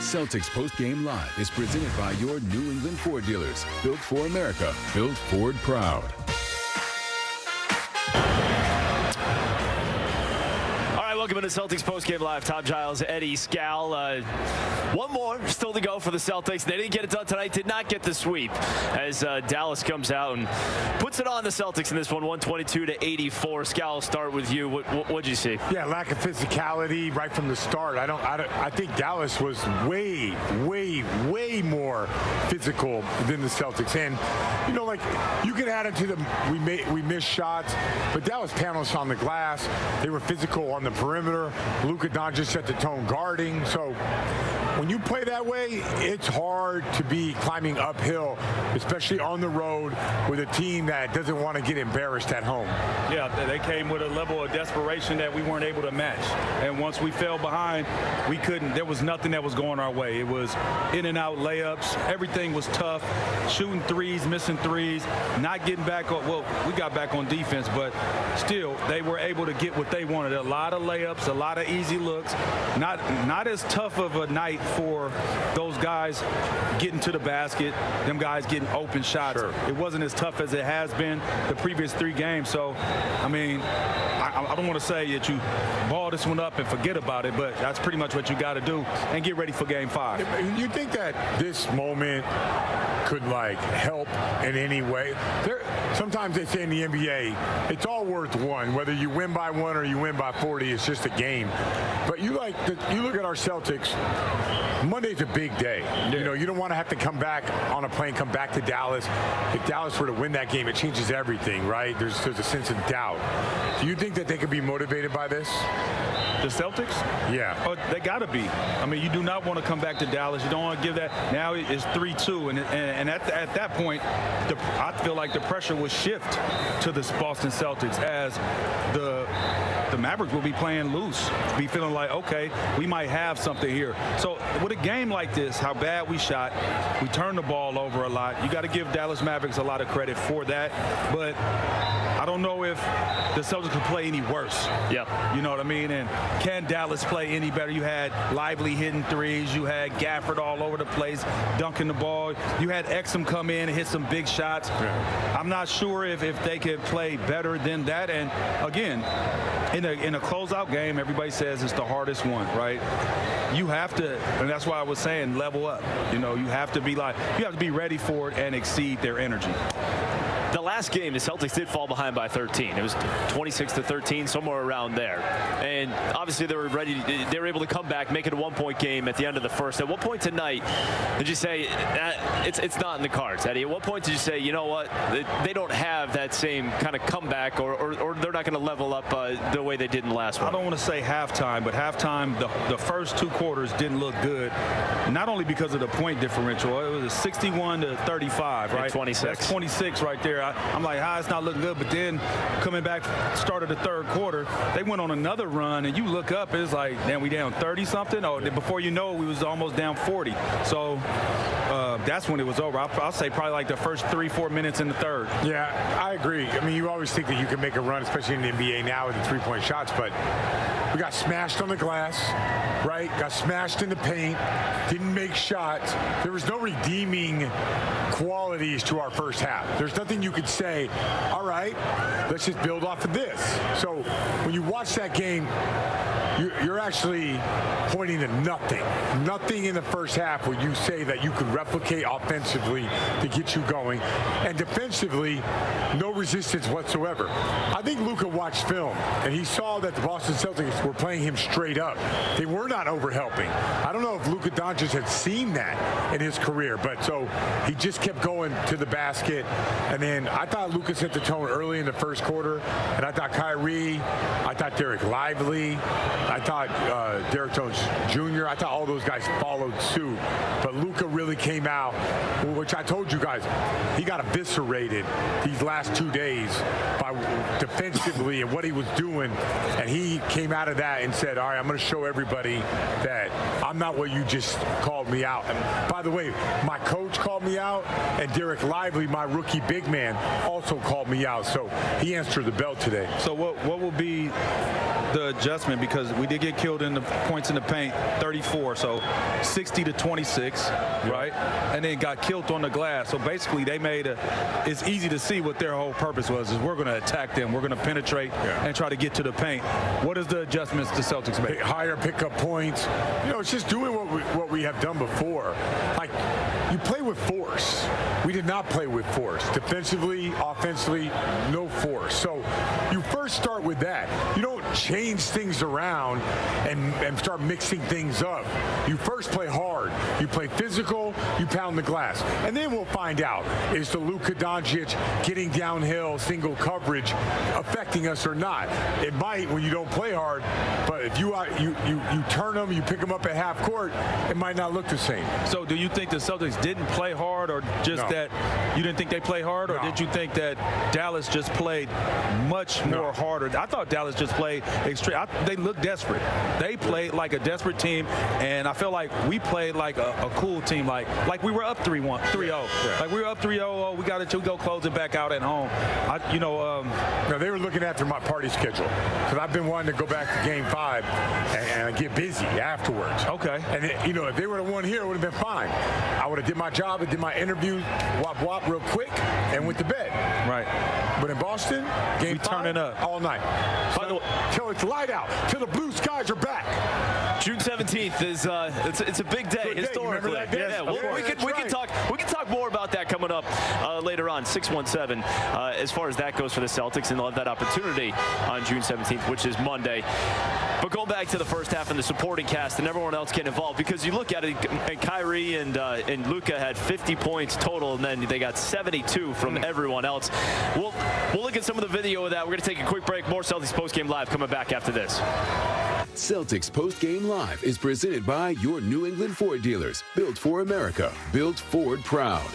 Celtics Postgame Live is presented by your New England Ford dealers. Built for America. Built Ford proud. Welcome to Celtics Postgame Live. Tom Giles, Eddie Scal. One more still to go for the Celtics. They didn't get it done tonight. Did not get the sweep as Dallas comes out and puts it on the Celtics in this one, 122-84. Scal, I'll start with you. What'd you see? Yeah, lack of physicality right from the start. I think Dallas was way more physical than the Celtics. And you know, like, you can add it to them. We missed shots, but Dallas panels on the glass. They were physical on the perimeter. Luka Doncic set the tone guarding. So when you play that way, it's hard to be climbing uphill, especially on the road with a team that doesn't want to get embarrassed at home. Yeah, they came with a level of desperation that we weren't able to match. And once we fell behind, we couldn't. There was nothing that was going our way. It was in and out layups. Everything was tough. Shooting threes, missing threes, not getting back on. Well, we got back on defense, but still, they were able to get what they wanted. A lot of layups, a lot of easy looks. Not as tough of a night for those guys getting to the basket, them guys getting open shots. Sure. It wasn't as tough as it has been the previous 3 games. So, I mean, I don't want to say that you ball this one up and forget about it, but that's pretty much what you got to do and get ready for Game 5. You think that this moment could, like, help in any way? Sometimes they say in the NBA, it's all worth one. Whether you win by 1 or you win by 40, it's just a game. But you look at our Celtics, Monday's a big day. Yeah. You know, you don't want to have to come back on a plane, come back to Dallas. If Dallas were to win that game, it changes everything, right? There's a sense of doubt. Do you think that they could be motivated by this? The Celtics? Yeah. Oh, they got to be. I mean, you do not want to come back to Dallas. You don't want to give that. Now it's 3-2. And at that point, I feel like the pressure will shift to the Boston Celtics as the Mavericks will be playing loose, be feeling like, okay, we might have something here. So with a game like this, how bad we shot, we turned the ball over a lot. You got to give Dallas Mavericks a lot of credit for that. But I don't know if the Celtics can play any worse. Yeah. You know what I mean? And can Dallas play any better? You had Lively hitting threes. You had Gafford all over the place, dunking the ball. You had Exum come in and hit some big shots. Yeah. I'm not sure if they could play better than that. And, again, in a closeout game, everybody says it's the hardest one, right? You have to, and that's why I was saying level up. You know, you have to be ready for it and exceed their energy. The last game, the Celtics did fall behind by 13. It was 26-13, somewhere around there. And obviously they were ready. They were able to come back, make it a 1-point game at the end of the first. At what point tonight did you say it's not in the cards, Eddie? At what point did you say, you know what, they don't have that same kind of comeback, or they're not going to level up the way they did in the last one? I don't want to say halftime, but halftime, the first 2 quarters didn't look good. Not only because of the point differential. It was a 61-35, right? And 26. That's 26 right there. I'm like, it's not looking good. But then coming back, start of the 3rd quarter, they went on another run, and you look up, it's like, damn, we down 30-something? Or before you know it, we was almost down 40. So that's when it was over. I'll say probably like the first 3-4 minutes in the 3rd. Yeah, I agree. I mean, you always think that you can make a run, especially in the NBA now with the 3-point shots, but we got smashed on the glass, right? Got smashed in the paint, didn't make shots. There was no redeeming qualities to our first half. There's nothing you could say, all right, let's just build off of this. So when you watch that game, you're actually pointing to nothing in the first half where you say that you could replicate offensively to get you going, and defensively, no resistance whatsoever. I think Luka watched film, and he saw that the Boston Celtics were playing him straight up. They were not overhelping. I don't know if Luka Doncic had seen that in his career, but so he just kept going to the basket, and then I thought Luka set the tone early in the first quarter, and I thought Kyrie, I thought Derek Lively, I thought Derek Jones Jr., I thought all those guys followed suit. But Luka really came out, which I told you guys, he got eviscerated these last 2 days by defensively and what he was doing. And he came out of that and said, all right, I'm going to show everybody that I'm not what you just called me out. And by the way, my coach called me out, and Derek Lively, my rookie big man, also called me out. So he answered the bell today. So what will be the adjustment, because we did get killed in the points in the paint, 34, so 60 to 26, right? And then got killed on the glass. So basically, they made it's easy to see what their whole purpose was, is we're going to attack them. We're going to penetrate and try to get to the paint. What is the adjustments the Celtics make? Higher pickup points. You know, it's just doing what we have done before. Like, you play with force. We did not play with force. Defensively, offensively, no force. So you first start with that. You don't change things around and start mixing things up. You first play hard. You play physical. You pound the glass. And then we'll find out, is the Luka Doncic getting downhill, single coverage affecting us or not? It might when you don't play hard, but if you turn them, you pick them up at half court, it might not look the same. So do you think the Celtics didn't play hard, or just that you didn't think they played hard, or did you think that Dallas just played much more harder? I thought Dallas just played extreme. They looked desperate. They played like a desperate team, and I feel like we played like a cool team, like we were up 3-0. Like we were up 3-0. We got to go close it back out at home. No, they were looking after my party schedule, because I've been wanting to go back to Game 5 and get busy afterwards. Okay. And if they would have won here, it would have been fine. I would have did my job and did my interview, wop real quick, and went to bed. Right. But in Boston, Game 5, turning up all night. Till it's light out, till the blue skies are back. June 17th is it's a big day historically. That day? Yeah, well, we can talk more about that coming up later on. 617 as far as that goes for the Celtics, and they'll have that opportunity on June 17th, which is Monday. But going back to the first half and the supporting cast and everyone else getting involved, because you look at it, and Kyrie and Luka had 50 points total, and then they got 72 from everyone else. We'll look at some of the video of that. We're going to take a quick break. More Celtics postgame live coming back after this. Celtics postgame live is presented by your New England Ford dealers. Built for America. Built Ford proud.